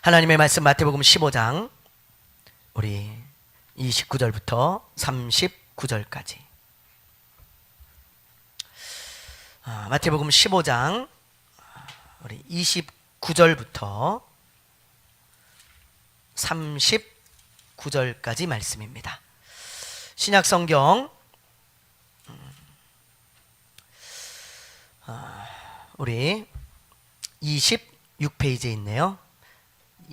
하나님의 말씀 마태복음 15장 우리 29절부터 39절까지 마태복음 15장 우리 29절부터 39절까지 말씀입니다. 신약성경 우리 26페이지에 있네요.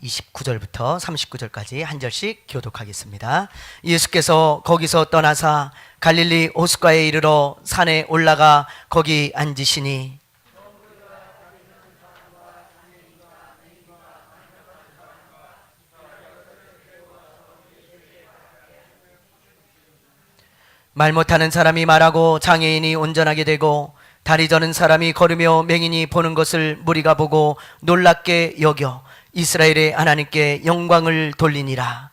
29절부터 39절까지 한 절씩 교독하겠습니다. 예수께서 거기서 떠나사 갈릴리 호숫가에 이르러 산에 올라가 거기 앉으시니 말 못하는 사람이 말하고 장애인이 온전하게 되고 다리 저는 사람이 걸으며 맹인이 보는 것을 무리가 보고 놀랍게 여겨 이스라엘의 하나님께 영광을 돌리니라.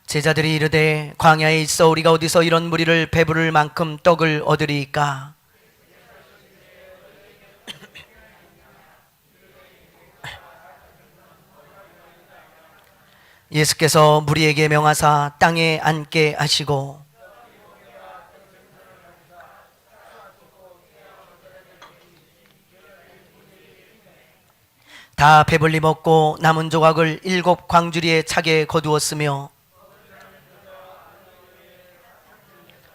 제자들이 이르되 광야에 있어 우리가 어디서 이런 무리를 배부를 만큼 떡을 얻으리이까? 예수께서 무리에게 명하사 땅에 앉게 하시고 다 배불리 먹고 남은 조각을 7 광주리에 차게 거두었으며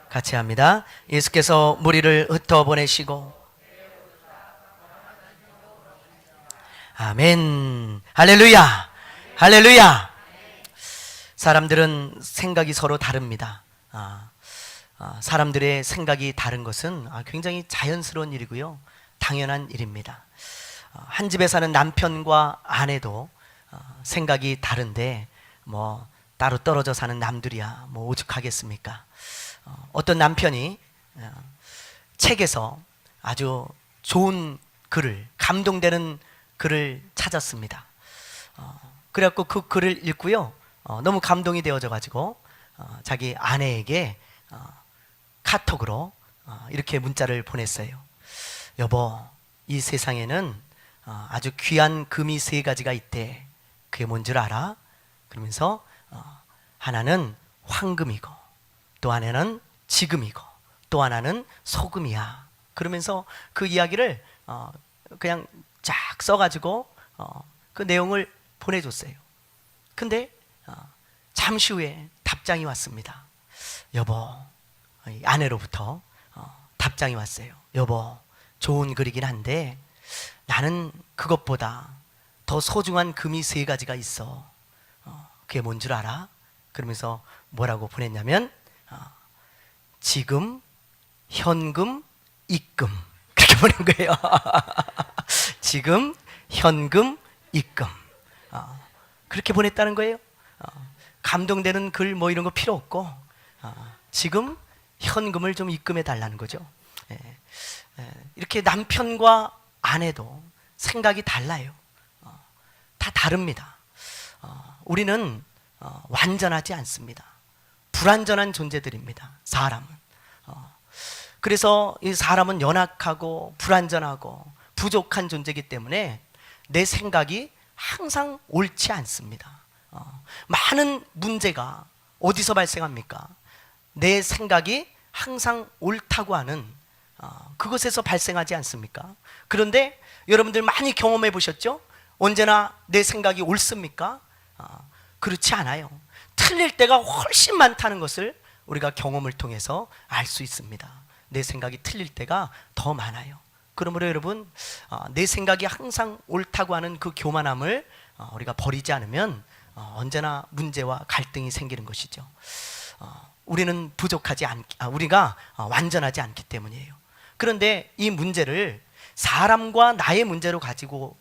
같이 합니다. 예수께서 무리를 흩어보내시고 아멘. 할렐루야. 할렐루야. 사람들은 생각이 서로 다릅니다. 사람들의 생각이 다른 것은 굉장히 자연스러운 일이고요, 당연한 일입니다. 한 집에 사는 남편과 아내도 생각이 다른데 뭐 따로 떨어져 사는 남들이야 뭐 오죽하겠습니까? 어떤 남편이 책에서 아주 좋은 글을, 감동되는 글을 찾았습니다. 그래갖고 그 글을 읽고요, 너무 감동이 되어져 가지고 자기 아내에게 카톡으로 이렇게 문자를 보냈어요. 여보, 이 세상에는 아주 귀한 금이 3가지가 있대. 그게 뭔 줄 알아? 그러면서 하나는 황금이고 또 하나는 지금이고 또 하나는 소금이야. 그러면서 그 이야기를 그냥 쫙 써가지고 그 내용을 보내줬어요. 근데 잠시 후에 답장이 왔습니다. 여보, 아내로부터 답장이 왔어요. 여보, 좋은 글이긴 한데 나는 그것보다 더 소중한 금이 3가지가 있어. 그게 뭔 줄 알아? 그러면서 뭐라고 보냈냐면 지금, 현금, 입금. 그렇게 보낸 거예요. 지금, 현금, 입금. 그렇게 보냈다는 거예요. 감동되는 글 뭐 이런 거 필요 없고 지금 현금을 좀 입금해 달라는 거죠. 이렇게 남편과 아내도 생각이 달라요. 다 다릅니다. 우리는 완전하지 않습니다. 불완전한 존재들입니다. 사람은. 그래서 이 사람은 연약하고 불완전하고 부족한 존재이기 때문에 내 생각이 항상 옳지 않습니다. 많은 문제가 어디서 발생합니까? 내 생각이 항상 옳다고 하는 그것에서 발생하지 않습니까? 그런데 여러분들 많이 경험해 보셨죠? 언제나 내 생각이 옳습니까? 그렇지 않아요. 틀릴 때가 훨씬 많다는 것을 우리가 경험을 통해서 알 수 있습니다. 내 생각이 틀릴 때가 더 많아요. 그러므로 여러분, 내 생각이 항상 옳다고 하는 그 교만함을 우리가 버리지 않으면 언제나 문제와 갈등이 생기는 것이죠. 우리는 우리가 완전하지 않기 때문이에요. 그런데 이 문제를 사람과 나의 문제로 가지고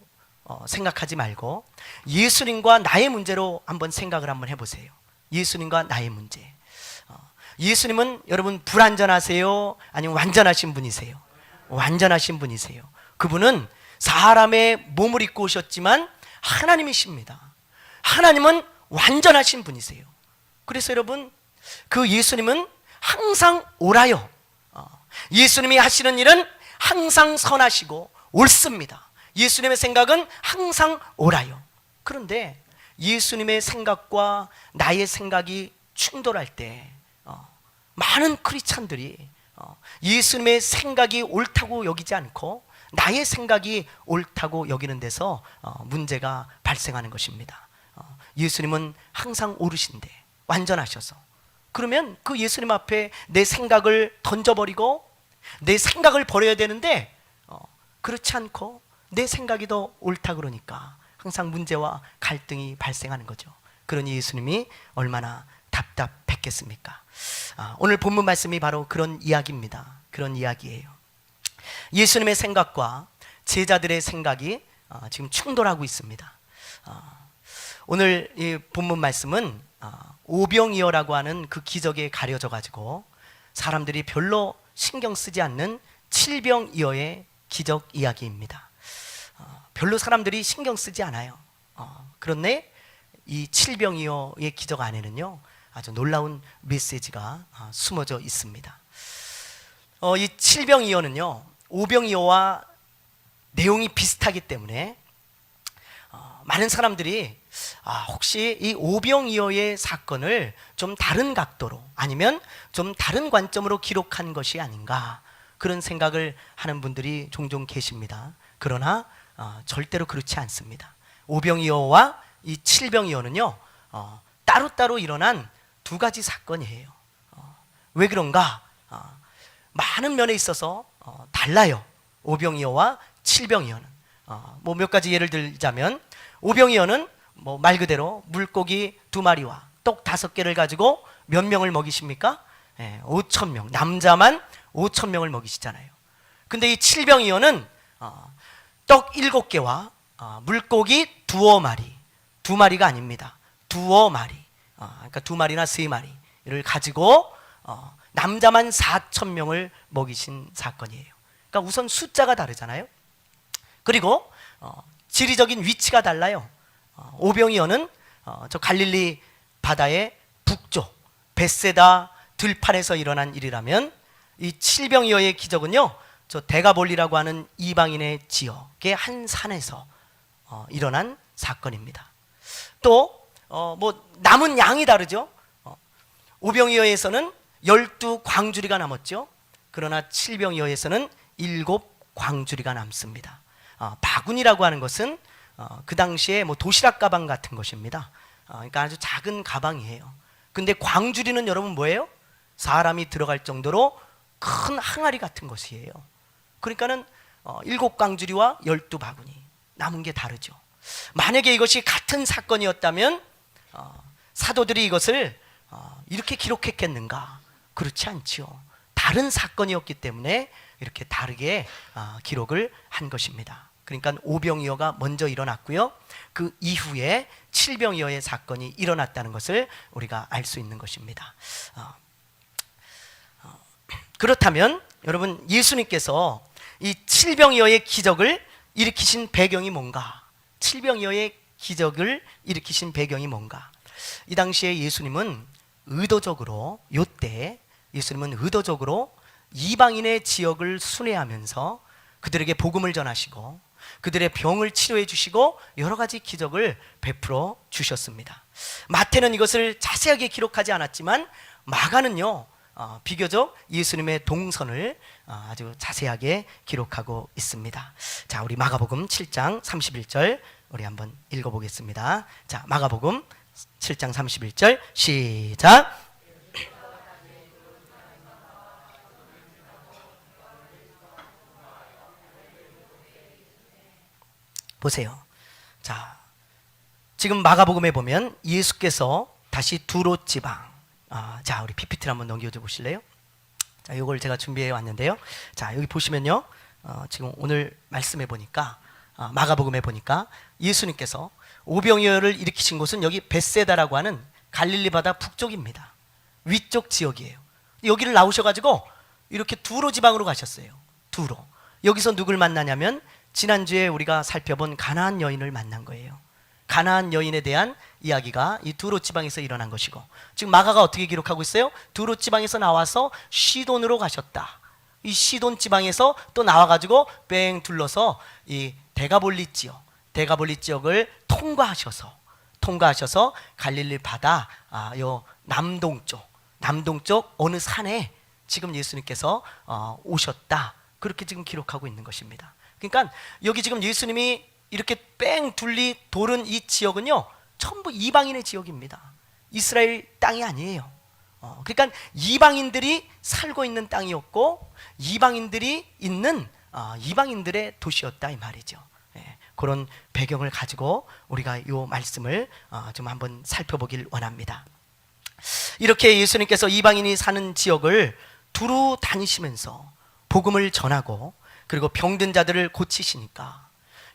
생각하지 말고 예수님과 나의 문제로 한번 생각을 한번 해보세요. 예수님과 나의 문제. 예수님은 여러분 불완전하세요? 아니면 완전하신 분이세요? 완전하신 분이세요. 그분은 사람의 몸을 입고 오셨지만 하나님이십니다. 하나님은 완전하신 분이세요. 그래서 여러분, 그 예수님은 항상 옳아요. 예수님이 하시는 일은 항상 선하시고 옳습니다. 예수님의 생각은 항상 옳아요. 그런데 예수님의 생각과 나의 생각이 충돌할 때 많은 크리스찬들이 예수님의 생각이 옳다고 여기지 않고 나의 생각이 옳다고 여기는 데서 문제가 발생하는 것입니다. 예수님은 항상 옳으신데, 완전하셔서, 그러면 그 예수님 앞에 내 생각을 던져버리고 내 생각을 버려야 되는데 그렇지 않고 내 생각이 더 옳다 그러니까 항상 문제와 갈등이 발생하는 거죠. 그러니 예수님이 얼마나 답답했겠습니까? 오늘 본문 말씀이 바로 그런 이야기입니다. 그런 이야기예요. 예수님의 생각과 제자들의 생각이 지금 충돌하고 있습니다. 오늘 이 본문 말씀은 오병이어라고 하는 그 기적에 가려져 가지고 사람들이 별로 신경 쓰지 않는 칠병이어의 기적 이야기입니다. 별로 사람들이 신경 쓰지 않아요. 그런데 이 칠병이어의 기적 안에는요, 아주 놀라운 메시지가 숨어져 있습니다. 이 칠병이어는요, 오병이어와 내용이 비슷하기 때문에 많은 사람들이 혹시 이 오병이어의 사건을 좀 다른 각도로 아니면 좀 다른 관점으로 기록한 것이 아닌가, 그런 생각을 하는 분들이 종종 계십니다. 그러나 절대로 그렇지 않습니다. 오병이어와 이 칠병이어는요, 따로따로 일어난 두 가지 사건이에요. 왜 그런가? 많은 면에 있어서 달라요. 오병이어와 칠병이어는. 뭐 몇 가지 예를 들자면, 오병이어는 뭐 말 그대로 물고기 2마리와 떡 5개를 가지고 몇 명을 먹이십니까? 5,000명, 남자만 5,000명을 먹이시잖아요. 근데 이 칠병이어는 떡 7개와 물고기 2마리, 2마리가 아닙니다. 2마리, 그러니까 2마리나 3마리를 가지고 남자만 4,000명을 먹이신 사건이에요. 그러니까 우선 숫자가 다르잖아요. 그리고 지리적인 위치가 달라요. 오병이어는 저 갈릴리 바다의 북쪽 벳세다 들판에서 일어난 일이라면, 이 칠병이어의 기적은요, 저 데가볼리라고 하는 이방인의 지역의 한 산에서 일어난 사건입니다. 또 뭐 남은 양이 다르죠. 오병이어에서는 12광주리가 남았죠. 그러나 칠병이어에서는 7광주리가 남습니다. 바구니라고 하는 것은 그 당시에 뭐 도시락 가방 같은 것입니다. 그러니까 아주 작은 가방이에요. 근데 광주리는 여러분 뭐예요? 사람이 들어갈 정도로 큰 항아리 같은 것이에요. 그러니까는 7광주리와 12바구니, 남은 게 다르죠. 만약에 이것이 같은 사건이었다면 사도들이 이것을 이렇게 기록했겠는가? 그렇지 않지요. 다른 사건이었기 때문에 이렇게 다르게 기록을 한 것입니다. 그러니까 오병이어가 먼저 일어났고요, 그 이후에 칠병이어의 사건이 일어났다는 것을 우리가 알 수 있는 것입니다. 그렇다면 여러분, 예수님께서 이 칠병이어의 기적을 일으키신 배경이 뭔가? 칠병이어의 기적을 일으키신 배경이 뭔가? 이 당시에 예수님은 의도적으로, 요때 예수님은 의도적으로 이방인의 지역을 순회하면서 그들에게 복음을 전하시고 그들의 병을 치료해 주시고 여러 가지 기적을 베풀어 주셨습니다. 마태는 이것을 자세하게 기록하지 않았지만 마가는요, 비교적 예수님의 동선을 아주 자세하게 기록하고 있습니다. 자, 우리 마가복음 7장 31절 우리 한번 읽어보겠습니다. 자, 마가복음 7장 31절 시작. 보세요. 자, 지금 마가복음에 보면 예수께서 다시 두로 지방, 자, 우리 PPT를 한번 넘겨줘 보실래요? 자, 이걸 제가 준비해 왔는데요. 자, 여기 보시면요, 지금 오늘 말씀해 보니까, 마가복음에 보니까 예수님께서 오병이어를 일으키신 곳은 여기 벳세다라고 하는 갈릴리 바다 북쪽입니다. 위쪽 지역이에요. 여기를 나오셔가지고 이렇게 두로 지방으로 가셨어요. 두로. 여기서 누굴 만나냐면 지난주에 우리가 살펴본 가나안 여인을 만난 거예요. 가나안 여인에 대한 이야기가 이 두로 지방에서 일어난 것이고, 지금 마가가 어떻게 기록하고 있어요? 두로 지방에서 나와서 시돈으로 가셨다. 이 시돈 지방에서 또 나와가지고 뺑 둘러서 이 데가볼리 지역을 통과하셔서 갈릴리 바다 요 남동쪽 어느 산에 지금 예수님께서 오셨다. 그렇게 지금 기록하고 있는 것입니다. 그러니까 여기 지금 예수님이 이렇게 뺑 둘리 도는 이 지역은요, 전부 이방인의 지역입니다. 이스라엘 땅이 아니에요. 그러니까 이방인들이 살고 있는 땅이었고, 이방인들이 있는 이방인들의 도시였다 이 말이죠. 예, 그런 배경을 가지고 우리가 이 말씀을 좀 한번 살펴보길 원합니다. 이렇게 예수님께서 이방인이 사는 지역을 두루 다니시면서 복음을 전하고, 그리고 병든 자들을 고치시니까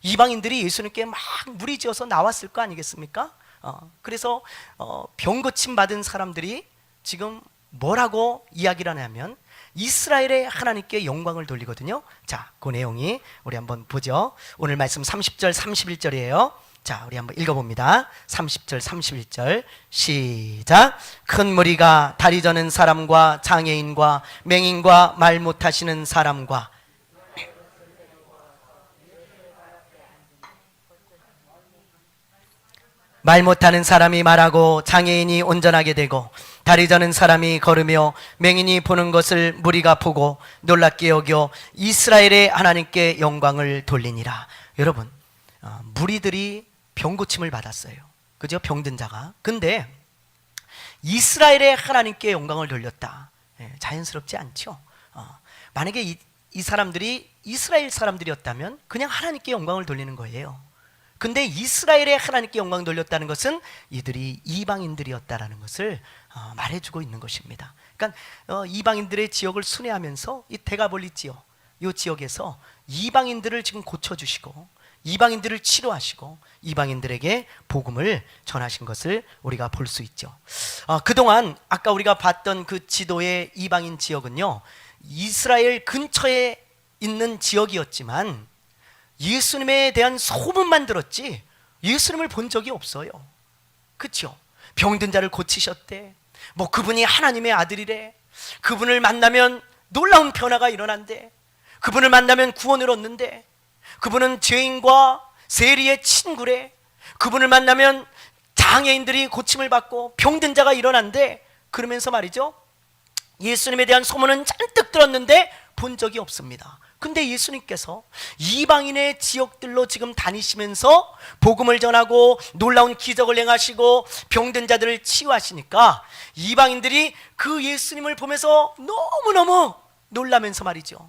이방인들이 예수님께 막 무리지어서 나왔을 거 아니겠습니까? 그래서 병 고침 받은 사람들이 지금 뭐라고 이야기를 하냐면 이스라엘의 하나님께 영광을 돌리거든요. 자, 그 내용이 우리 한번 보죠. 오늘 말씀 30절 31절이에요 자, 우리 한번 읽어봅니다. 30절 31절 시작. 큰 무리가 다리 저는 사람과 장애인과 맹인과 말 못하시는 사람과 말 못하는 사람이 말하고 장애인이 온전하게 되고 다리 저는 사람이 걸으며 맹인이 보는 것을 무리가 보고 놀랍게 여겨 이스라엘의 하나님께 영광을 돌리니라. 여러분, 무리들이 병고침을 받았어요. 그죠? 병든 자가. 근데 이스라엘의 하나님께 영광을 돌렸다. 자연스럽지 않죠? 만약에 이 사람들이 이스라엘 사람들이었다면 그냥 하나님께 영광을 돌리는 거예요. 근데 이스라엘의 하나님께 영광 돌렸다는 것은 이들이 이방인들이었다라는 것을 말해주고 있는 것입니다. 그러니까 이방인들의 지역을 순회하면서 이 데가볼리 지역, 이 지역에서 이방인들을 지금 고쳐주시고 이방인들을 치료하시고 이방인들에게 복음을 전하신 것을 우리가 볼 수 있죠. 그동안 아까 우리가 봤던 그 지도의 이방인 지역은요, 이스라엘 근처에 있는 지역이었지만 예수님에 대한 소문만 들었지 예수님을 본 적이 없어요. 그렇죠? 병든 자를 고치셨대. 뭐 그분이 하나님의 아들이래. 그분을 만나면 놀라운 변화가 일어난대. 그분을 만나면 구원을 얻는데. 그분은 죄인과 세리의 친구래. 그분을 만나면 장애인들이 고침을 받고 병든 자가 일어난대. 그러면서 말이죠, 예수님에 대한 소문은 잔뜩 들었는데 본 적이 없습니다. 근데 예수님께서 이방인의 지역들로 지금 다니시면서 복음을 전하고 놀라운 기적을 행하시고 병든 자들을 치유하시니까 이방인들이 그 예수님을 보면서 너무너무 놀라면서 말이죠,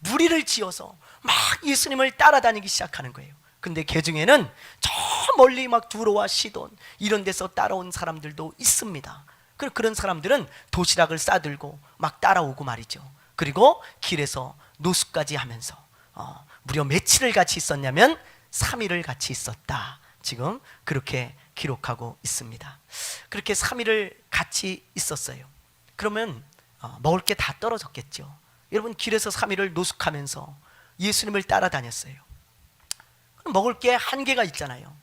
무리를 지어서 막 예수님을 따라다니기 시작하는 거예요. 근데 그 중에는 저 멀리 막 두로와 시돈 이런 데서 따라온 사람들도 있습니다. 그런 사람들은 도시락을 싸들고 막 따라오고 말이죠. 그리고 길에서 노숙까지 하면서 무려 며칠을 같이 있었냐면 3일을 같이 있었다. 지금 그렇게 기록하고 있습니다. 그렇게 3일을 같이 있었어요. 그러면 먹을 게 다 떨어졌겠죠. 여러분, 길에서 3일을 노숙하면서 예수님을 따라다녔어요. 먹을 게 한계가 있잖아요.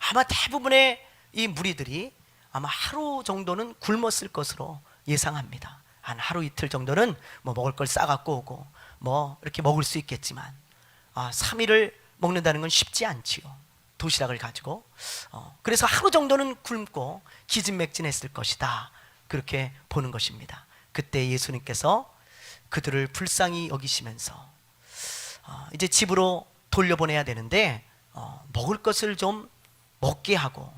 아마 대부분의 이 무리들이 아마 하루 정도는 굶었을 것으로 예상합니다. 한 하루 이틀 정도는 뭐 먹을 걸 싸갖고 오고 뭐 이렇게 먹을 수 있겠지만 3일을 먹는다는 건 쉽지 않지요. 도시락을 가지고. 그래서 하루 정도는 굶고 기진맥진했을 것이다. 그렇게 보는 것입니다. 그때 예수님께서 그들을 불쌍히 여기시면서 이제 집으로 돌려보내야 되는데 먹을 것을 좀 먹게 하고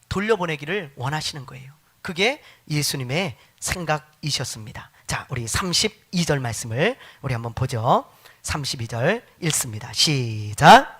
돌려보내기를 원하시는 거예요. 그게 예수님의 생각이셨습니다. 자, 우리 32절 말씀을 우리 한번 보죠. 32절 읽습니다. 시작.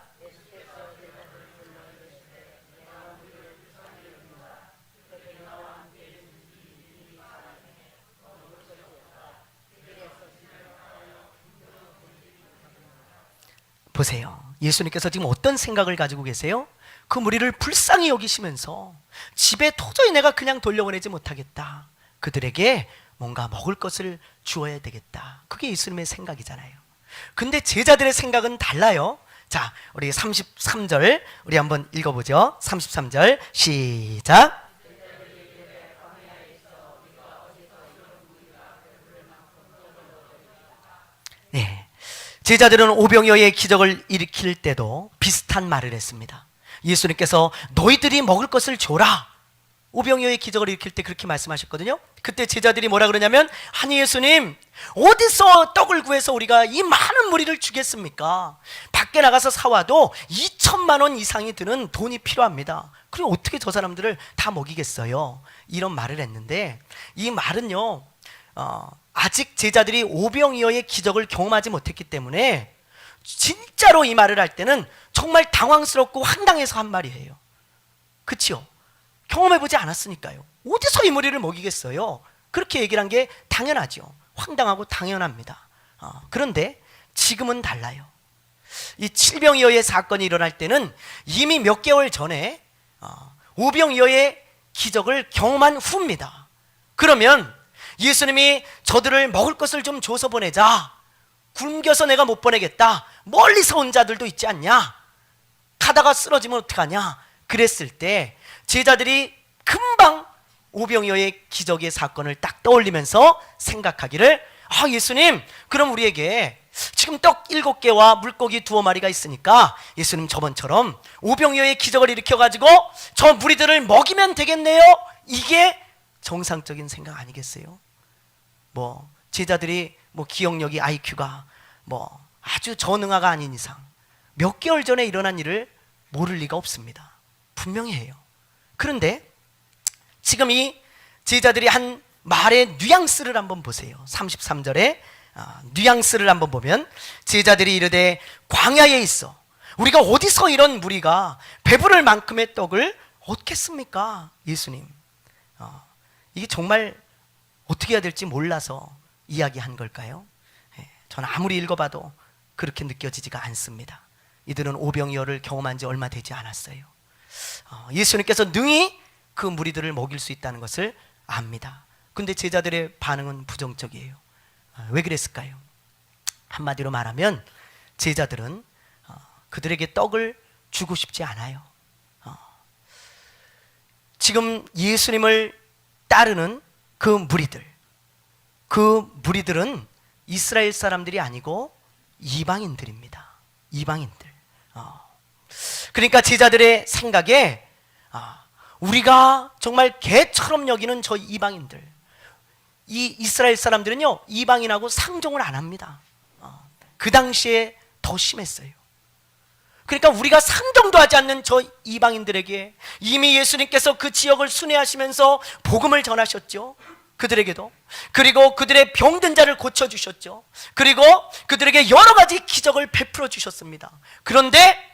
보세요. 예수님께서 지금 어떤 생각을 가지고 계세요? 그 무리를 불쌍히 여기시면서 집에 도저히 내가 그냥 돌려보내지 못하겠다. 그들에게 뭔가 먹을 것을 주어야 되겠다. 그게 예수님의 생각이잖아요. 근데 제자들의 생각은 달라요. 자, 우리 33절 우리 한번 읽어보죠. 33절 시작. 네, 제자들은 오병이어의 기적을 일으킬 때도 비슷한 말을 했습니다. 예수님께서 너희들이 먹을 것을 줘라. 오병이어의 기적을 일으킬 때 그렇게 말씀하셨거든요. 그때 제자들이 뭐라 그러냐면, 아니 예수님, 어디서 떡을 구해서 우리가 이 많은 무리를 주겠습니까? 밖에 나가서 사와도 2천만 원 이상이 드는 돈이 필요합니다. 그럼 어떻게 저 사람들을 다 먹이겠어요? 이런 말을 했는데, 이 말은요, 아직 제자들이 오병이어의 기적을 경험하지 못했기 때문에 진짜로 이 말을 할 때는 정말 당황스럽고 황당해서 한 말이에요. 그치요? 경험해보지 않았으니까요. 어디서 이 무리를 먹이겠어요? 그렇게 얘기를 한 게 당연하죠. 황당하고 당연합니다. 그런데 지금은 달라요. 이 칠병이어의 사건이 일어날 때는 이미 몇 개월 전에 오병이어의 기적을 경험한 후입니다. 그러면 예수님이 저들을 먹을 것을 좀 줘서 보내자, 굶겨서 내가 못 보내겠다, 멀리서 온 자들도 있지 않냐, 가다가 쓰러지면 어떡하냐, 그랬을 때 제자들이 금방 오병이어의 기적의 사건을 딱 떠올리면서 생각하기를, 예수님, 그럼 우리에게 지금 떡 7개와 물고기 2마리가 있으니까 예수님 저번처럼 오병이어의 기적을 일으켜가지고 저 무리들을 먹이면 되겠네요. 이게 정상적인 생각 아니겠어요? 제자들이 기억력이, IQ가 아주 전응아가 아닌 이상 몇 개월 전에 일어난 일을 모를 리가 없습니다. 분명히 해요. 그런데 지금 이 제자들이 한 말의 뉘앙스를 한번 보세요. 33절에 뉘앙스를 한번 보면, 제자들이 이르되 광야에 있어 우리가 어디서 이런 무리가 배부를 만큼의 떡을 얻겠습니까? 예수님, 이게 정말 어떻게 해야 될지 몰라서 이야기한 걸까요? 저는 아무리 읽어봐도 그렇게 느껴지지가 않습니다. 이들은 오병이어를 경험한 지 얼마 되지 않았어요. 예수님께서 능히 그 무리들을 먹일 수 있다는 것을 압니다. 근데 제자들의 반응은 부정적이에요. 왜 그랬을까요? 한마디로 말하면 제자들은 그들에게 떡을 주고 싶지 않아요. 지금 예수님을 따르는 그 무리들은 이스라엘 사람들이 아니고 이방인들입니다. 이방인들. 그러니까 제자들의 생각에 우리가 정말 개처럼 여기는 저 이방인들, 이 이스라엘 사람들은요 이방인하고 상종을 안 합니다. 그 당시에 더 심했어요. 그러니까 우리가 상종도 하지 않는 저 이방인들에게 이미 예수님께서 그 지역을 순회하시면서 복음을 전하셨죠. 그들에게도. 그리고 그들의 병든 자를 고쳐주셨죠. 그리고 그들에게 여러 가지 기적을 베풀어 주셨습니다. 그런데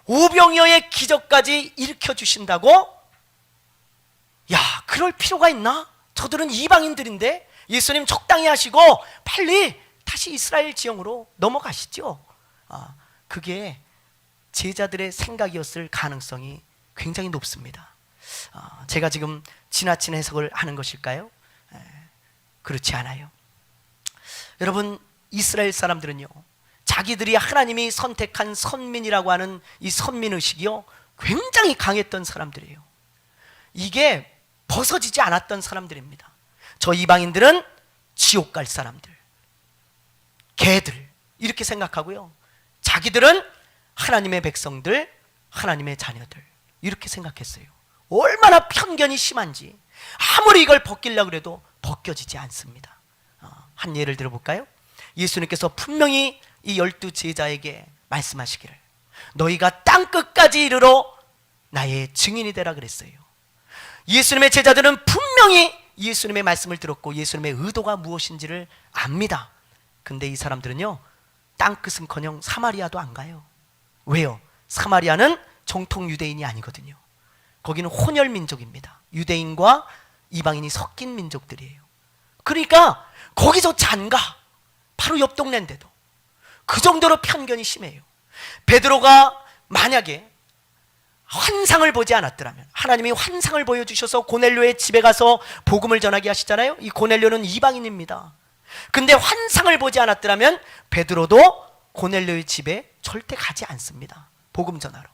오병이어의 기적까지 일으켜 주신다고? 그럴 필요가 있나? 저들은 이방인들인데 예수님 적당히 하시고 빨리 다시 이스라엘 지형으로 넘어가시죠. 그게 제자들의 생각이었을 가능성이 굉장히 높습니다. 제가 지금 지나친 해석을 하는 것일까요? 그렇지 않아요. 여러분, 이스라엘 사람들은요 자기들이 하나님이 선택한 선민이라고 하는 이 선민의식이요 굉장히 강했던 사람들이에요. 이게 벗어지지 않았던 사람들입니다. 저 이방인들은 지옥 갈 사람들, 개들, 이렇게 생각하고요, 자기들은 하나님의 백성들, 하나님의 자녀들, 이렇게 생각했어요. 얼마나 편견이 심한지 아무리 이걸 벗기려고 해도 벗겨지지 않습니다. 한 예를 들어볼까요? 예수님께서 분명히 이 12 제자에게 말씀하시기를, 너희가 땅끝까지 이르러 나의 증인이 되라 그랬어요. 예수님의 제자들은 분명히 예수님의 말씀을 들었고 예수님의 의도가 무엇인지를 압니다. 근데 이 사람들은요 땅끝은커녕 사마리아도 안 가요. 왜요? 사마리아는 정통 유대인이 아니거든요. 거기는 혼혈 민족입니다. 유대인과 이방인이 섞인 민족들이에요. 그러니까 거기조차 안 가. 바로 옆 동네인데도. 그 정도로 편견이 심해요. 베드로가 만약에 환상을 보지 않았더라면, 하나님이 환상을 보여주셔서 고넬료의 집에 가서 복음을 전하게 하시잖아요. 이 고넬료는 이방인입니다. 근데 환상을 보지 않았더라면 베드로도 고넬료의 집에 절대 가지 않습니다. 복음 전하러.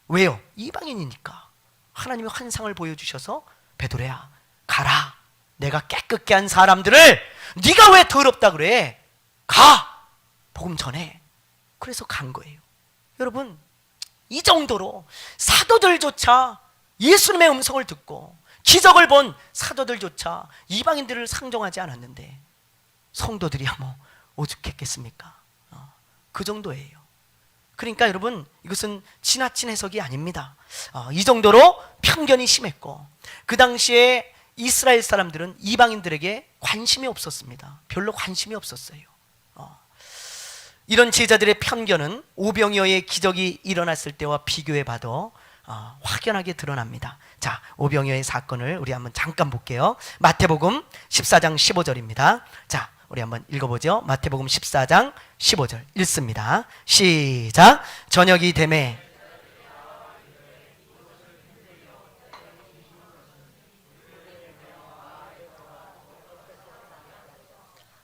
왜요? 이방인이니까. 하나님이 환상을 보여주셔서 베드로야 가라. 내가 깨끗게 한 사람들을 네가 왜 더럽다 그래? 가! 복음 전해. 그래서 간 거예요. 여러분, 이 정도로 사도들조차 예수님의 음성을 듣고 기적을 본 사도들조차 이방인들을 상종하지 않았는데 성도들이야 뭐 오죽했겠습니까? 그 정도예요. 그러니까 여러분, 이것은 지나친 해석이 아닙니다. 이 정도로 편견이 심했고, 그 당시에 이스라엘 사람들은 이방인들에게 관심이 없었습니다. 별로 관심이 없었어요. 이런 제자들의 편견은 오병이어의 기적이 일어났을 때와 비교해 봐도 확연하게 드러납니다. 자, 오병이어의 사건을 우리 한번 잠깐 볼게요. 마태복음 14장 15절입니다. 자, 우리 한번 읽어보죠. 마태복음 14장 15절 읽습니다. 시작. 저녁이 되매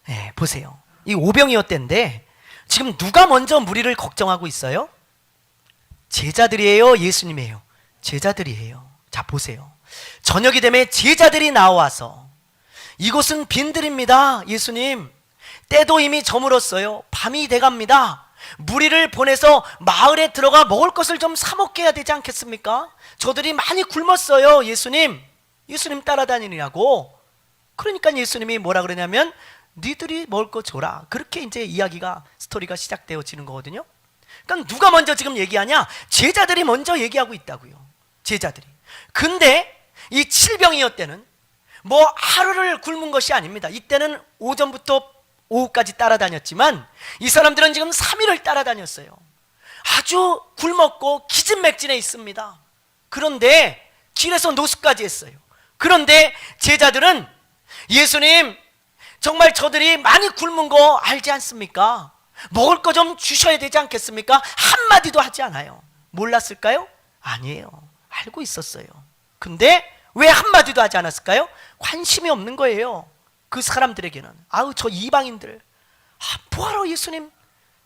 네, 보세요. 이 오병이어 때인데 지금 누가 먼저 무리를 걱정하고 있어요? 제자들이에요? 예수님이에요? 제자들이에요. 자, 보세요. 저녁이 되면 제자들이 나와서 이곳은 빈들입니다. 예수님, 때도 이미 저물었어요. 밤이 돼갑니다. 무리를 보내서 마을에 들어가 먹을 것을 좀 사 먹게 해야 되지 않겠습니까? 저들이 많이 굶었어요. 예수님 따라다니느냐고. 그러니까 예수님이 뭐라 그러냐면 니들이 먹을 거 줘라. 그렇게 이제 이야기가, 스토리가 시작되어지는 거거든요. 그러니까 누가 먼저 지금 얘기하냐? 제자들이 먼저 얘기하고 있다고요. 제자들이. 근데 이 칠병이어 때는 뭐 하루를 굶은 것이 아닙니다. 이때는 오전부터 오후까지 따라다녔지만 이 사람들은 지금 3일을 따라다녔어요. 아주 굶었고 기진맥진해 있습니다. 그런데 길에서 노숙까지 했어요. 그런데 제자들은 예수님, 정말 저들이 많이 굶은 거 알지 않습니까? 먹을 거 좀 주셔야 되지 않겠습니까? 한마디도 하지 않아요. 몰랐을까요? 아니에요. 알고 있었어요. 근데 왜 한마디도 하지 않았을까요? 관심이 없는 거예요. 그 사람들에게는. 아우, 저 이방인들, 뭐하러 예수님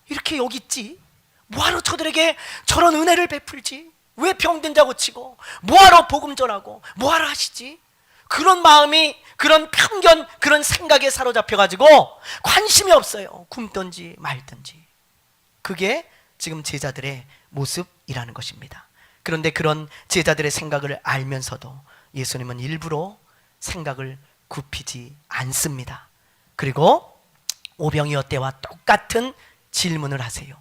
이렇게 여기 있지? 뭐하러 저들에게 저런 은혜를 베풀지? 왜 병든 자 고치고, 뭐하러 복음 전하고, 뭐하러 하시지? 그런 마음이, 그런 편견, 그런 생각에 사로잡혀가지고 관심이 없어요. 굶든지 말든지. 그게 지금 제자들의 모습이라는 것입니다. 그런데 그런 제자들의 생각을 알면서도 예수님은 일부러 생각을 굽히지 않습니다. 그리고 오병이어 때와 똑같은 질문을 하세요.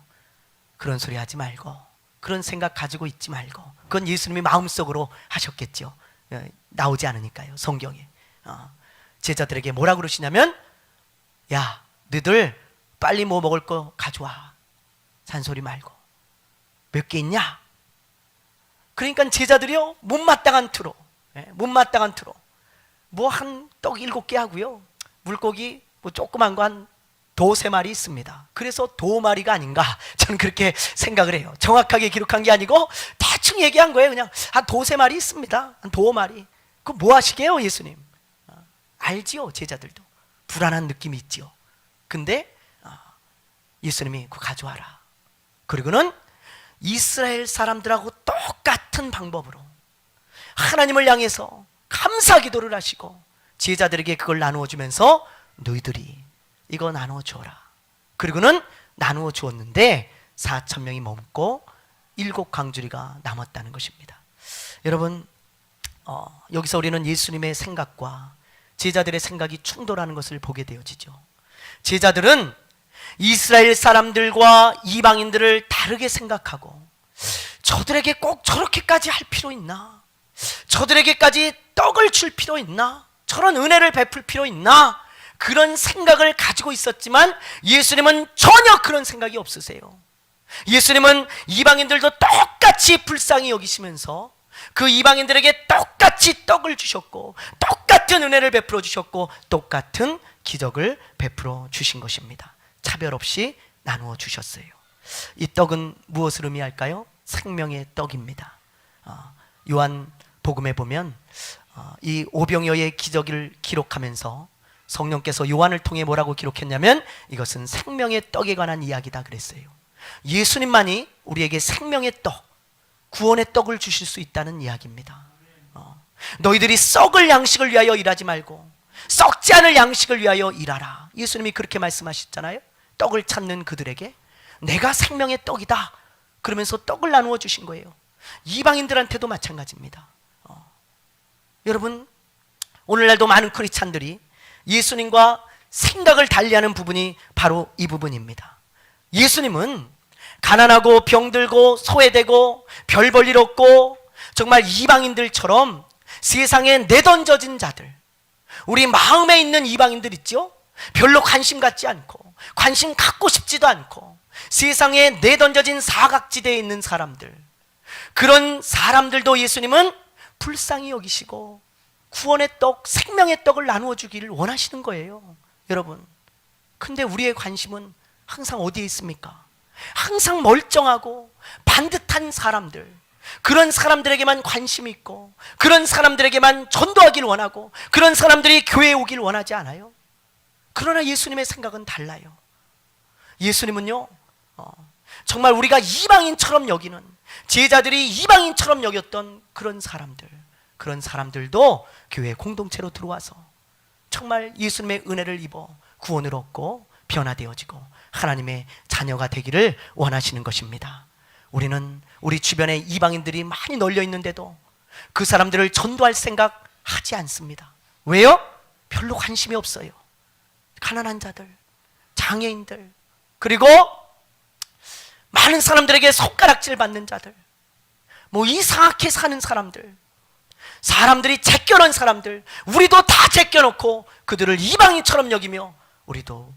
그런 소리 하지 말고, 그런 생각 가지고 있지 말고. 그건 예수님이 마음속으로 하셨겠죠. 나오지 않으니까요, 성경에. 제자들에게 뭐라 그러시냐면, 야, 너희들 빨리 뭐 먹을 거 가져와. 잔소리 말고. 몇 개 있냐? 그러니까 제자들이요, 못마땅한 투로 뭐 한 떡 7개 하고요, 물고기 뭐 조그만 거 한 도세 마리 있습니다. 그래서 도마리가 아닌가, 저는 그렇게 생각을 해요. 정확하게 기록한 게 아니고 대충 얘기한 거예요. 그냥 한 도세 마리 있습니다. 한 도마리. 그거 뭐 하시게요, 예수님? 알지요, 제자들도. 불안한 느낌이 있지요. 근데 예수님이 그거 가져와라. 그리고는 이스라엘 사람들하고 똑같은 방법으로 하나님을 향해서 감사 기도를 하시고 제자들에게 그걸 나누어 주면서 너희들이 이거 나누어 주어라. 그리고는 나누어 주었는데 4,000명이 먹고 7광주리가 남았다는 것입니다. 여러분, 여기서 우리는 예수님의 생각과 제자들의 생각이 충돌하는 것을 보게 되어지죠. 제자들은 이스라엘 사람들과 이방인들을 다르게 생각하고, 저들에게 꼭 저렇게까지 할 필요 있나? 저들에게까지 떡을 줄 필요 있나? 저런 은혜를 베풀 필요 있나? 그런 생각을 가지고 있었지만 예수님은 전혀 그런 생각이 없으세요. 예수님은 이방인들도 똑같이 불쌍히 여기시면서 그 이방인들에게 똑같이 떡을 주셨고, 똑같은 은혜를 베풀어 주셨고, 똑같은 기적을 베풀어 주신 것입니다. 차별 없이 나누어 주셨어요. 이 떡은 무엇을 의미할까요? 생명의 떡입니다. 요한 복음에 보면 이 오병이어의 기적을 기록하면서 성령께서 요한을 통해 뭐라고 기록했냐면, 이것은 생명의 떡에 관한 이야기다 그랬어요. 예수님만이 우리에게 생명의 떡, 구원의 떡을 주실 수 있다는 이야기입니다. 너희들이 썩을 양식을 위하여 일하지 말고 썩지 않을 양식을 위하여 일하라. 예수님이 그렇게 말씀하셨잖아요. 떡을 찾는 그들에게 내가 생명의 떡이다 그러면서 떡을 나누어 주신 거예요. 이방인들한테도 마찬가지입니다. 여러분, 오늘날도 많은 크리스찬들이 예수님과 생각을 달리하는 부분이 바로 이 부분입니다. 예수님은 가난하고 병들고 소외되고 별 볼 일 없고 정말 이방인들처럼 세상에 내던져진 자들, 우리 마음에 있는 이방인들 있죠? 별로 관심 갖지 않고 관심 갖고 싶지도 않고 세상에 내던져진 사각지대에 있는 사람들, 그런 사람들도 예수님은 불쌍히 여기시고 구원의 떡, 생명의 떡을 나누어 주기를 원하시는 거예요. 여러분, 근데 우리의 관심은 항상 어디에 있습니까? 항상 멀쩡하고 반듯한 사람들, 그런 사람들에게만 관심이 있고 그런 사람들에게만 전도하길 원하고 그런 사람들이 교회에 오길 원하지 않아요? 그러나 예수님의 생각은 달라요. 예수님은요, 정말 우리가 이방인처럼 여기는, 제자들이 이방인처럼 여겼던 그런 사람들, 그런 사람들도 교회 공동체로 들어와서 정말 예수님의 은혜를 입어 구원을 얻고 변화되어지고 하나님의 자녀가 되기를 원하시는 것입니다. 우리는 우리 주변에 이방인들이 많이 널려 있는데도 그 사람들을 전도할 생각 하지 않습니다. 왜요? 별로 관심이 없어요. 가난한 자들, 장애인들, 그리고 많은 사람들에게 손가락질 받는 자들, 뭐 이상하게 사는 사람들, 사람들이 제껴놓은 사람들, 우리도 다 제껴놓고 그들을 이방인처럼 여기며 우리도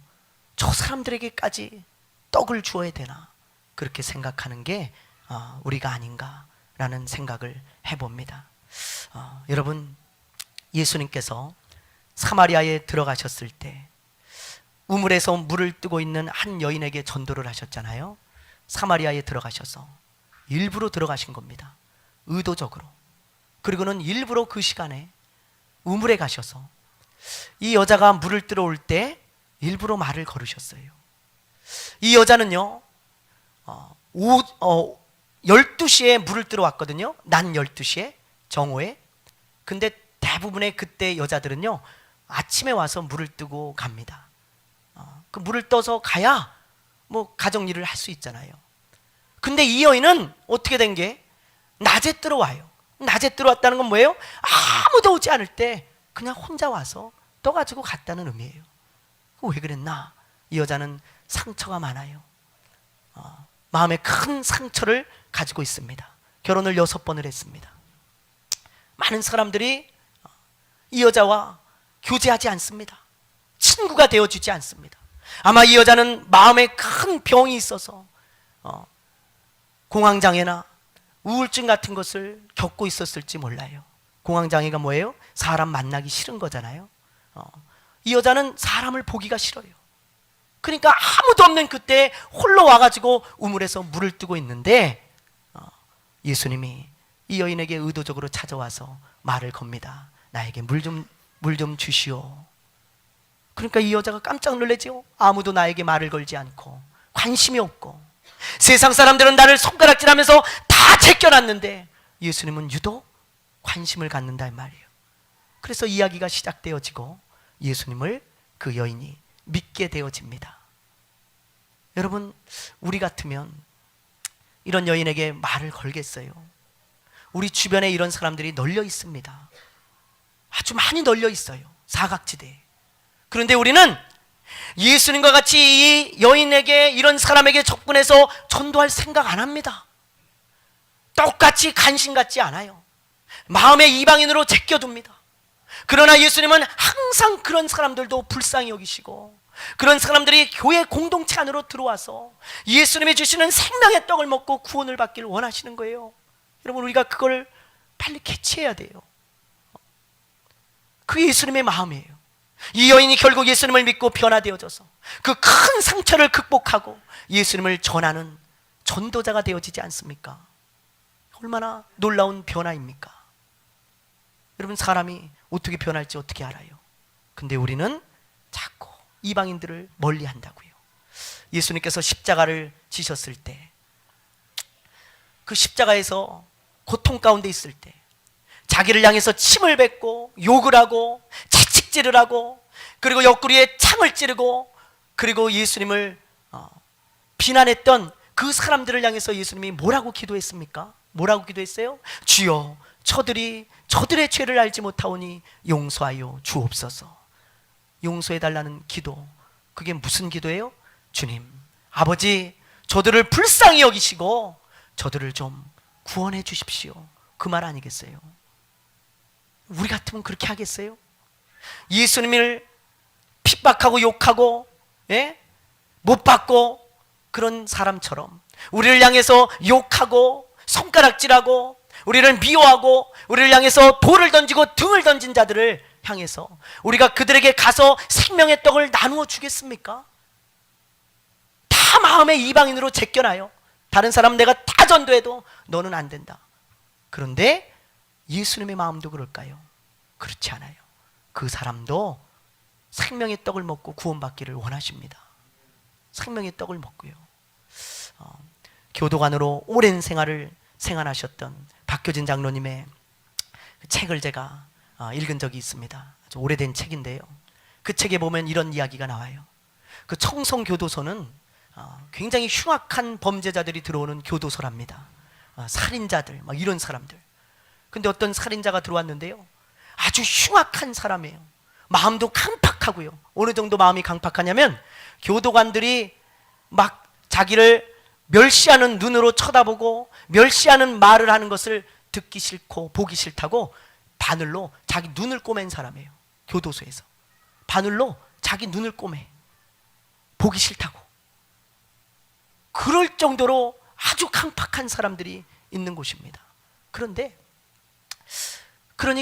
저 사람들에게까지 떡을 주어야 되나, 그렇게 생각하는 게 우리가 아닌가라는 생각을 해봅니다. 여러분, 예수님께서 사마리아에 들어가셨을 때 우물에서 물을 뜨고 있는 한 여인에게 전도를 하셨잖아요. 사마리아에 들어가셔서 일부러 들어가신 겁니다. 의도적으로. 그리고는 일부러 그 시간에 우물에 가셔서 이 여자가 물을 뜨러 올 때 일부러 말을 걸으셨어요. 이 여자는요, 12시에 물을 뜨러 왔거든요. 낮 12시에, 정오에. 근데 대부분의 그때 여자들은요, 아침에 와서 물을 뜨고 갑니다. 그 물을 떠서 가야 뭐 가정 일을 할 수 있잖아요. 근데 이 여인은 어떻게 된 게 낮에 뜨러 와요. 낮에 뜨러 왔다는 건 뭐예요? 아무도 오지 않을 때 그냥 혼자 와서 떠가지고 갔다는 의미예요. 왜 그랬나? 이 여자는 상처가 많아요. 마음에 큰 상처를 가지고 있습니다. 결혼을 6번을 했습니다. 많은 사람들이 이 여자와 교제하지 않습니다. 친구가 되어주지 않습니다. 아마 이 여자는 마음에 큰 병이 있어서 공황장애나 우울증 같은 것을 겪고 있었을지 몰라요. 공황장애가 뭐예요? 사람 만나기 싫은 거잖아요. 이 여자는 사람을 보기가 싫어요. 그러니까 아무도 없는 그때 홀로 와가지고 우물에서 물을 뜨고 있는데 예수님이 이 여인에게 의도적으로 찾아와서 말을 겁니다. 나에게 물 좀 주시오. 그러니까 이 여자가 깜짝 놀라죠. 아무도 나에게 말을 걸지 않고 관심이 없고 세상 사람들은 나를 손가락질하면서 다 제껴놨는데 예수님은 유독 관심을 갖는다 이 말이에요. 그래서 이야기가 시작되어지고 예수님을 그 여인이 믿게 되어집니다. 여러분, 우리 같으면 이런 여인에게 말을 걸겠어요? 우리 주변에 이런 사람들이 널려 있습니다. 아주 많이 널려 있어요. 사각지대에. 그런데 우리는 예수님과 같이 이 여인에게, 이런 사람에게 접근해서 전도할 생각 안 합니다. 똑같이 관심 갖지 않아요. 마음의 이방인으로 제껴둡니다. 그러나 예수님은 항상 그런 사람들도 불쌍히 여기시고 그런 사람들이 교회 공동체 안으로 들어와서 예수님이 주시는 생명의 떡을 먹고 구원을 받기를 원하시는 거예요. 여러분, 우리가 그걸 빨리 캐치해야 돼요. 그게 예수님의 마음이에요. 이 여인이 결국 예수님을 믿고 변화되어져서 그 큰 상처를 극복하고 예수님을 전하는 전도자가 되어지지 않습니까? 얼마나 놀라운 변화입니까? 여러분, 사람이 어떻게 변할지 어떻게 알아요? 근데 우리는 자꾸 이방인들을 멀리 한다고요. 예수님께서 십자가를 지셨을 때, 그 십자가에서 고통 가운데 있을 때 자기를 향해서 침을 뱉고 욕을 하고 채찍질을 하고, 그리고 옆구리에 창을 찌르고, 그리고 예수님을 비난했던 그 사람들을 향해서 예수님이 뭐라고 기도했습니까? 뭐라고 기도했어요? 주여, 저들이 저들의 죄를 알지 못하오니 용서하여 주옵소서. 용서해달라는 기도, 그게 무슨 기도예요? 주님, 아버지, 저들을 불쌍히 여기시고 저들을 좀 구원해 주십시오. 그 말 아니겠어요? 우리 같으면 그렇게 하겠어요? 예수님을 핍박하고 욕하고, 예? 못 받고 그런 사람처럼 우리를 향해서 욕하고 손가락질하고 우리를 미워하고 우리를 향해서 돌을 던지고 등을 던진 자들을 향해서 우리가 그들에게 가서 생명의 떡을 나누어 주겠습니까? 다 마음의 이방인으로 제껴놔요. 다른 사람 내가 다 전도해도 너는 안 된다. 그런데 예수님의 마음도 그럴까요? 그렇지 않아요. 그 사람도 생명의 떡을 먹고 구원받기를 원하십니다. 생명의 떡을 먹고요. 교도관으로 오랜 생활하셨던 박효진 장로님의 책을 제가 읽은 적이 있습니다. 아주 오래된 책인데요. 그 책에 보면 이런 이야기가 나와요. 그 청송교도소는 굉장히 흉악한 범죄자들이 들어오는 교도소랍니다. 살인자들, 막 이런 사람들. 근데 어떤 살인자가 들어왔는데요, 아주 흉악한 사람이에요. 마음도 강팍하고요. 어느 정도 마음이 강팍하냐면 교도관들이 막 자기를 멸시하는 눈으로 쳐다보고 멸시하는 말을 하는 것을 듣기 싫고 보기 싫다고 바늘로 자기 눈을 꼬맨 사람이에요. 교도소에서 바늘로 자기 눈을 꼬매, 보기 싫다고. 그럴 정도로 아주 강팍한 사람들이 있는 곳입니다. 그런데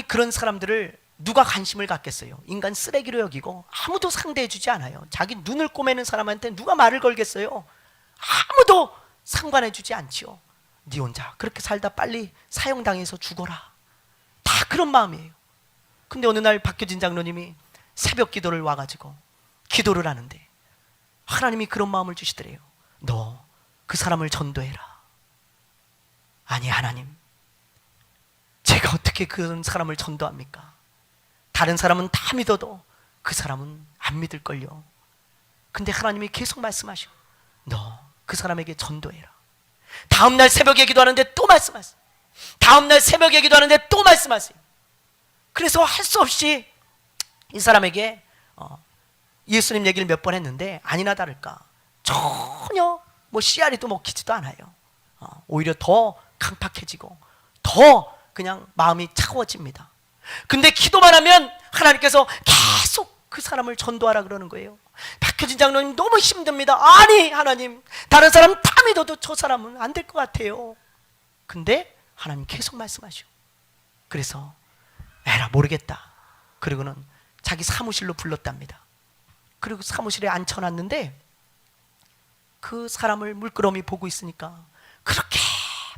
그런 사람들을 누가 관심을 갖겠어요? 인간 쓰레기로 여기고 아무도 상대해 주지 않아요. 자기 눈을 꼬매는 사람한테 누가 말을 걸겠어요? 아무도 상관해 주지 않지요. 네 혼자 그렇게 살다 빨리 사형당해서 죽어라, 다 그런 마음이에요. 근데 어느 날 박효진 장로님이 새벽 기도를 와가지고 기도를 하는데 하나님이 그런 마음을 주시더래요. 너 그 사람을 전도해라. 아니 하나님, 제가 어떻게 그런 사람을 전도합니까? 다른 사람은 다 믿어도 그 사람은 안 믿을걸요. 근데 하나님이 계속 말씀하셔. 너 그 사람에게 전도해라. 다음날 새벽에 기도하는데 또 말씀하세요. 다음날 새벽에 기도하는데 또 말씀하세요. 그래서 할 수 없이 이 사람에게 예수님 얘기를 몇 번 했는데 아니나 다를까 전혀 뭐 씨알이도 먹히지도 않아요. 오히려 더 강팍해지고 더 그냥 마음이 차가워집니다. 근데 기도만 하면 하나님께서 계속 그 사람을 전도하라 그러는 거예요. 박효진 장로님 너무 힘듭니다. 아니 하나님, 다른 사람 다 믿어도 저 사람은 안 될 것 같아요. 근데 하나님 계속 말씀하셔. 그래서 에라 모르겠다. 그리고는 자기 사무실로 불렀답니다. 그리고 사무실에 앉혀놨는데 그 사람을 물끄러미 보고 있으니까 그렇게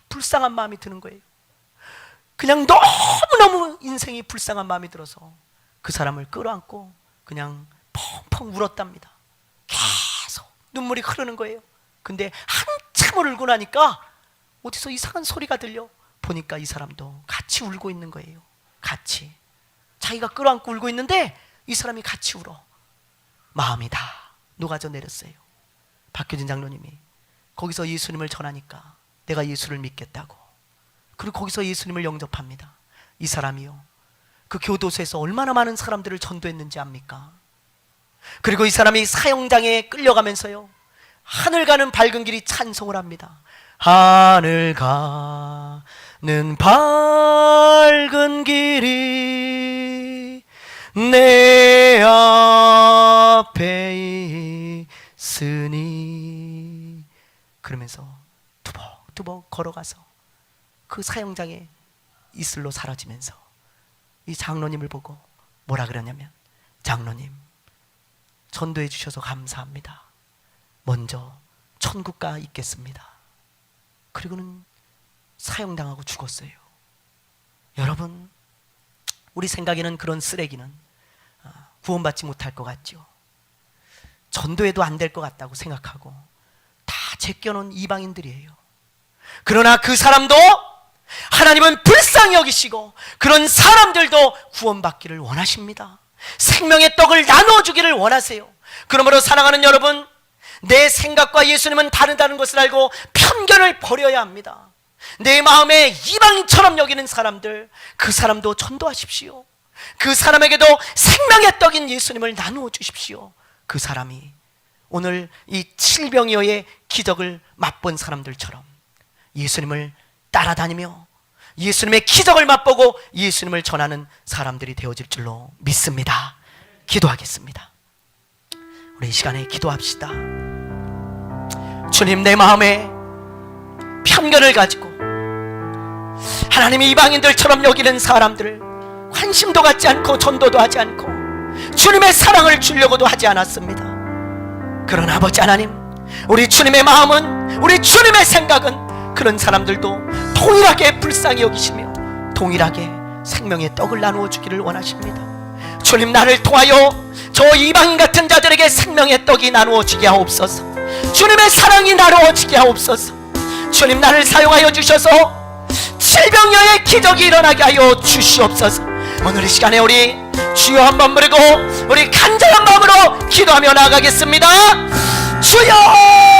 불쌍한 마음이 드는 거예요. 그냥 너무너무 인생이 불쌍한 마음이 들어서 그 사람을 끌어안고 그냥 펑펑 울었답니다. 계속 눈물이 흐르는 거예요. 근데 한참을 울고 나니까 어디서 이상한 소리가 들려. 보니까 이 사람도 같이 울고 있는 거예요. 같이 자기가 끌어안고 울고 있는데 이 사람이 같이 울어. 마음이 다 녹아져 내렸어요. 박효진 장로님이 거기서 예수님을 전하니까 내가 예수를 믿겠다고. 그리고 거기서 예수님을 영접합니다. 이 사람이요, 그 교도소에서 얼마나 많은 사람들을 전도했는지 압니까? 그리고 이 사람이 사형장에 끌려가면서요, 하늘 가는 밝은 길이 찬송을 합니다. 하늘 가는 밝은 길이 내 앞에 있으니, 그러면서 두벅두벅 걸어가서 그 사형장에 이슬로 사라지면서 이 장로님을 보고 뭐라 그러냐면, 장로님 전도해 주셔서 감사합니다. 먼저 천국 가 있겠습니다. 그리고는 사형당하고 죽었어요. 여러분, 우리 생각에는 그런 쓰레기는 구원받지 못할 것 같죠. 전도해도 안 될 것 같다고 생각하고 다 제껴놓은 이방인들이에요. 그러나 그 사람도 하나님은 불쌍히 여기시고 그런 사람들도 구원받기를 원하십니다. 생명의 떡을 나눠주기를 원하세요. 그러므로 사랑하는 여러분, 내 생각과 예수님은 다르다는 것을 알고 편견을 버려야 합니다. 내 마음에 이방인처럼 여기는 사람들, 그 사람도 전도하십시오. 그 사람에게도 생명의 떡인 예수님을 나누어 주십시오. 그 사람이 오늘 이 칠병이어의 기적을 맛본 사람들처럼 예수님을 따라다니며 예수님의 기적을 맛보고 예수님을 전하는 사람들이 되어질 줄로 믿습니다. 기도하겠습니다. 우리 이 시간에 기도합시다. 주님, 내 마음에 편견을 가지고 하나님이 이방인들처럼 여기는 사람들을 관심도 갖지 않고 전도도 하지 않고 주님의 사랑을 주려고도 하지 않았습니다. 그러나 아버지 하나님, 우리 주님의 마음은, 우리 주님의 생각은 그런 사람들도 동일하게 불쌍히 여기시며 동일하게 생명의 떡을 나누어 주기를 원하십니다. 주님, 나를 통하여 저 이방인 같은 자들에게 생명의 떡이 나누어지게 하옵소서. 주님의 사랑이 나누어지게 하옵소서. 주님, 나를 사용하여 주셔서 칠병여의 기적이 일어나게 하여 주시옵소서. 오늘 이 시간에 우리 주여 한번 부르고 우리 간절한 마음으로 기도하며 나아가겠습니다. 주여!